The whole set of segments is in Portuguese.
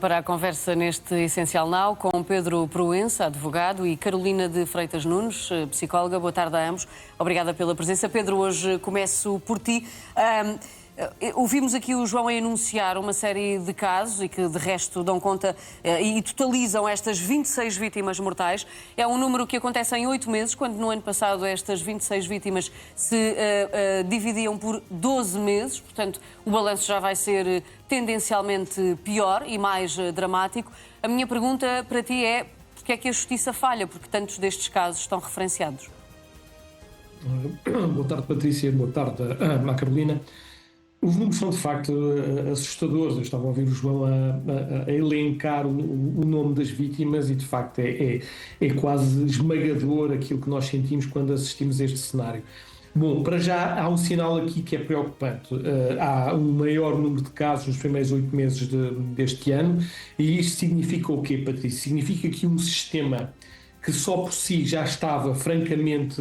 Para a conversa neste Essencial Now com Pedro Proença, advogado, e Carolina de Freitas Nunes, psicóloga. Boa tarde a ambos. Obrigada pela presença. Pedro, hoje começo por ti. Ouvimos aqui o João a enunciar uma série de casos e que de resto dão conta e totalizam estas 26 vítimas mortais. É um número que acontece em 8 meses, quando no ano passado estas 26 vítimas se dividiam por 12 meses. Portanto, o balanço já vai ser tendencialmente pior e mais dramático. A minha pergunta para ti é: porque é que a Justiça falha? Porque tantos destes casos estão referenciados. Boa tarde, Patrícia. Boa tarde à Carolina. Os números são, de facto, assustadores. Eu estava a ouvir o João a elencar o nome das vítimas e, de facto, é quase esmagador aquilo que nós sentimos quando assistimos a este cenário. Bom, para já há um sinal aqui que é preocupante. Há um maior número de casos nos primeiros 8 meses deste ano, e isto significa o quê, Patrícia? Significa que um sistema que só por si já estava francamente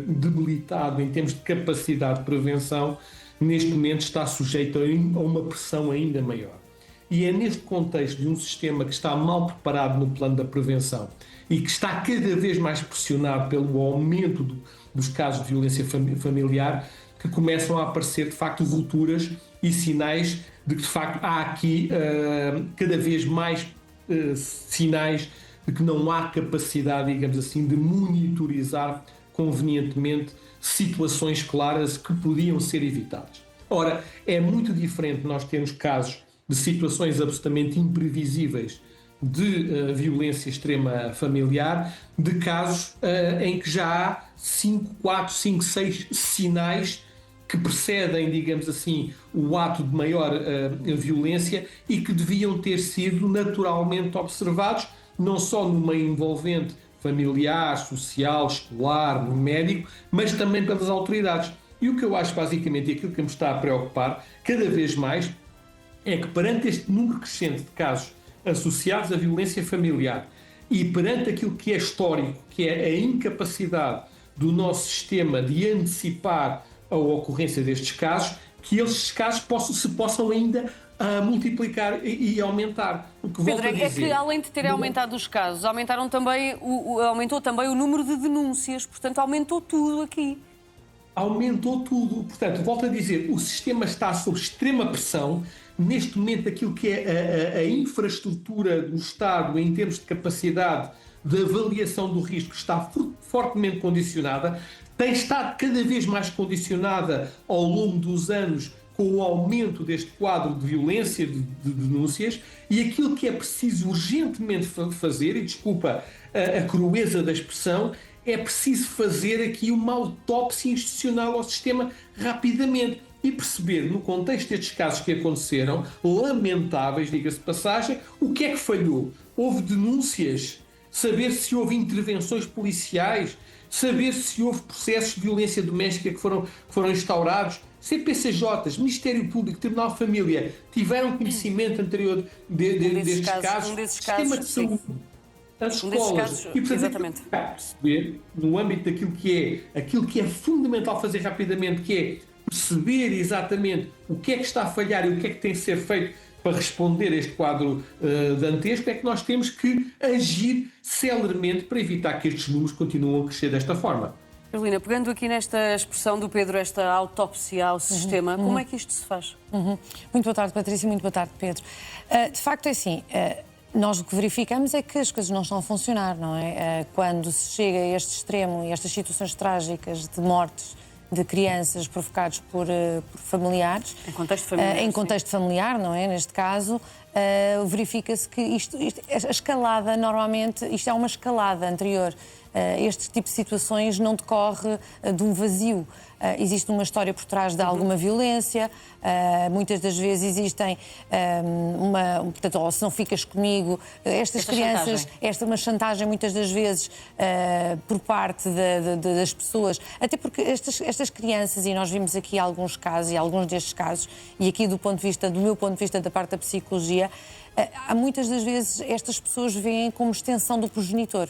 debilitado em termos de capacidade de prevenção, neste momento está sujeito a uma pressão ainda maior. E é neste contexto de um sistema que está mal preparado no plano da prevenção e que está cada vez mais pressionado pelo aumento dos casos de violência familiar que começam a aparecer, de facto, rupturas e sinais de que, de facto, há aqui cada vez mais sinais de que não há capacidade, digamos assim, de monitorizar convenientemente situações claras que podiam ser evitadas. Ora, é muito diferente nós termos casos de situações absolutamente imprevisíveis de violência extrema familiar, de casos em que já há 4, 5, 6 sinais que precedem, digamos assim, o ato de maior violência e que deviam ter sido naturalmente observados, não só no meio envolvente familiar, social, escolar, no médico, mas também pelas autoridades. E o que eu acho basicamente, e aquilo que me está a preocupar cada vez mais, é que perante este número crescente de casos associados à violência familiar e perante aquilo que é histórico, que é a incapacidade do nosso sistema de antecipar a ocorrência destes casos, que estes casos se possam ainda multiplicar e aumentar. O que Pedro, é que além de terem aumentado os casos, aumentou também o número de denúncias, portanto aumentou tudo aqui. Aumentou tudo. Portanto, volto a dizer, o sistema está sob extrema pressão. Neste momento, aquilo que é a infraestrutura do Estado em termos de capacidade de avaliação do risco está fortemente condicionada, tem estado cada vez mais condicionada ao longo dos anos com o aumento deste quadro de violência, de denúncias, e aquilo que é preciso urgentemente fazer, e desculpa a crueza da expressão, é preciso fazer aqui uma autópsia institucional ao sistema rapidamente e perceber, no contexto destes casos que aconteceram, lamentáveis, diga-se de passagem, o que é que falhou. Houve denúncias, saber se houve intervenções policiais, saber se houve processos de violência doméstica que foram instaurados. CPCJs, Ministério Público, Tribunal de Família tiveram conhecimento anterior destes casos. Sistema de saúde, as escolas. E, portanto, exatamente. Perceber, no âmbito daquilo que é fundamental fazer rapidamente, que é perceber exatamente o que é que está a falhar e o que é que tem de ser feito para responder a este quadro dantesco, é que nós temos que agir celeremente para evitar que estes números continuem a crescer desta forma. Carolina, pegando aqui nesta expressão do Pedro, esta autópsia ao sistema, como é que isto se faz? Muito boa tarde, Patrícia, muito boa tarde, Pedro. De facto, é assim, nós o que verificamos é que as coisas não estão a funcionar, não é? Quando se chega a este extremo e estas situações trágicas de mortes de crianças provocados por familiares. Em contexto familiar. Em contexto familiar, não é? Neste caso, verifica-se que a escalada, normalmente, isto é uma escalada anterior. Este tipo de situações não decorre de um vazio. Existe uma história por trás de alguma violência, muitas das vezes existem portanto, ou se não ficas comigo, estas crianças, esta é uma chantagem muitas das vezes por parte das pessoas, até porque estas crianças, e nós vimos aqui alguns casos, e alguns destes casos, e aqui do meu ponto de vista da parte da psicologia, há muitas das vezes estas pessoas veem como extensão do progenitor.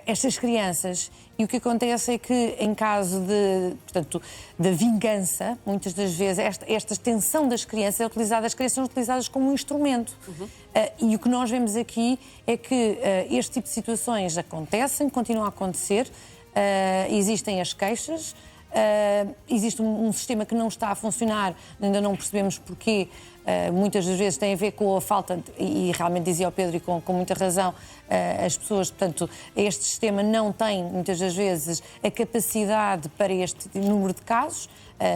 estas crianças. E o que acontece é que, em caso da vingança, muitas das vezes, esta tensão das crianças as crianças são utilizadas como um instrumento. E o que nós vemos aqui é que este tipo de situações acontecem, continuam a acontecer, existem as queixas, existe um sistema que não está a funcionar, ainda não percebemos porquê. Muitas das vezes tem a ver com a falta, e realmente dizia o Pedro, e com muita razão, as pessoas, portanto, este sistema não tem, muitas das vezes, a capacidade para este número de casos,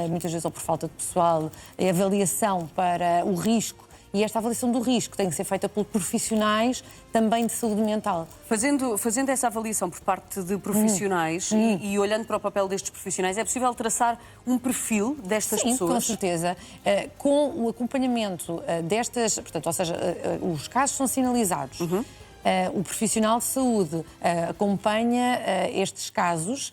muitas vezes ou por falta de pessoal, a avaliação para o risco. E esta avaliação do risco tem que ser feita por profissionais também de saúde mental. Fazendo essa avaliação por parte de profissionais e olhando para o papel destes profissionais, é possível traçar um perfil destas pessoas? Com certeza. Com o acompanhamento destas, portanto, ou seja, os casos são sinalizados. O profissional de saúde acompanha estes casos,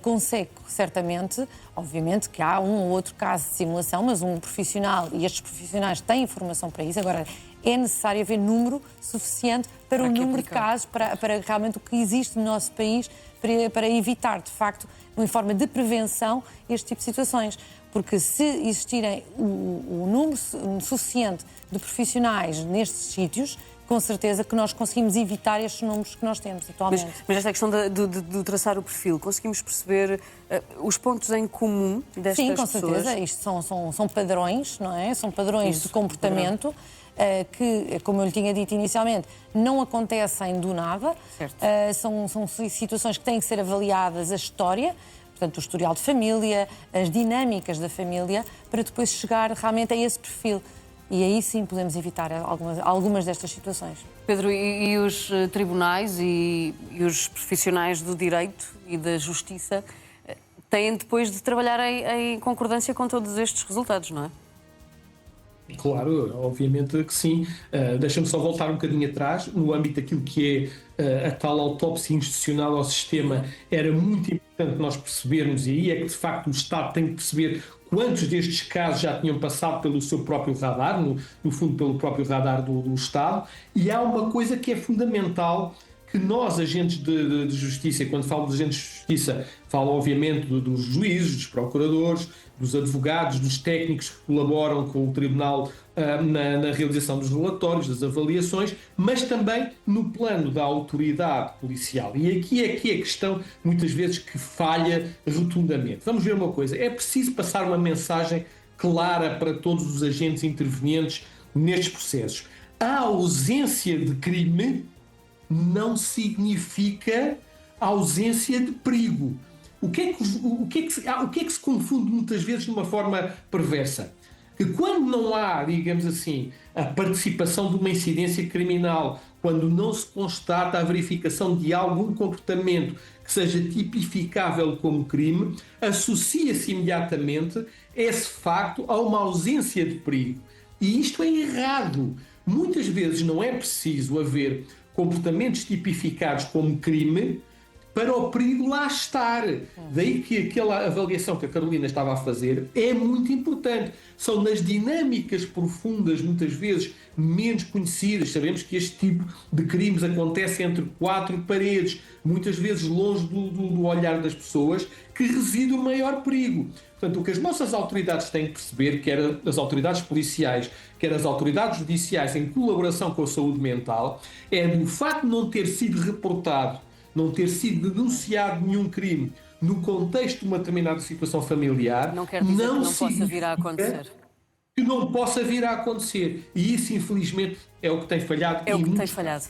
consegue certamente, obviamente que há um ou outro caso de simulação, mas um profissional, e estes profissionais têm informação para isso. Agora, é necessário haver número suficiente para o número de casos, para realmente o que existe no nosso país, para evitar, de facto, em forma de prevenção, este tipo de situações. Porque se existirem o número suficiente de profissionais nestes sítios, com certeza que nós conseguimos evitar estes números que nós temos atualmente. Mas esta questão de traçar o perfil, conseguimos perceber os pontos em comum destas pessoas? Sim, com certeza. Isto são padrões, não é? São padrões de comportamento que, como eu lhe tinha dito inicialmente, não acontecem do nada. São situações que têm que ser avaliadas a história, portanto, o historial de família, as dinâmicas da família, para depois chegar realmente a esse perfil. E aí sim podemos evitar algumas destas situações. Pedro, e os tribunais e os profissionais do direito e da justiça têm depois de trabalhar em concordância com todos estes resultados, não é? Claro, obviamente que sim. Deixa-me só voltar um bocadinho atrás. No âmbito daquilo que é a tal autópsia institucional ao sistema, era muito importante nós percebermos, e aí é que de facto o Estado tem que perceber quantos destes casos já tinham passado pelo seu próprio radar, no fundo pelo próprio radar do Estado. E há uma coisa que é fundamental, que nós, agentes de justiça, e quando falo de agentes de justiça, falo obviamente dos juízes, dos procuradores, dos advogados, dos técnicos que colaboram com o Tribunal na realização dos relatórios, das avaliações, mas também no plano da autoridade policial. E aqui é que a questão, muitas vezes, que falha rotundamente. Vamos ver uma coisa, é preciso passar uma mensagem clara para todos os agentes intervenientes nestes processos. A ausência de crime não significa ausência de perigo. O que é que se confunde muitas vezes de uma forma perversa? Que quando não há, digamos assim, a participação de uma incidência criminal, quando não se constata a verificação de algum comportamento que seja tipificável como crime, associa-se imediatamente esse facto a uma ausência de perigo. E isto é errado. Muitas vezes não é preciso haver comportamentos tipificados como crime para o perigo lá estar. Daí que aquela avaliação que a Carolina estava a fazer é muito importante. São nas dinâmicas profundas, muitas vezes menos conhecidas. Sabemos que este tipo de crimes acontece entre quatro paredes, muitas vezes longe do olhar das pessoas, que reside o maior perigo. Portanto, o que as nossas autoridades têm que perceber, quer as autoridades policiais, quer as autoridades judiciais, em colaboração com a saúde mental, é do facto de não ter sido reportado, não ter sido denunciado nenhum crime no contexto de uma determinada situação familiar, não quer dizer que não possa vir a acontecer. Que não possa vir a acontecer. E isso, infelizmente, é o que tem falhado. É o que tem falhado.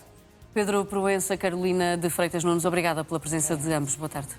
Pedro Proença, Carolina de Freitas Nunes, obrigada pela presença de ambos. Boa tarde.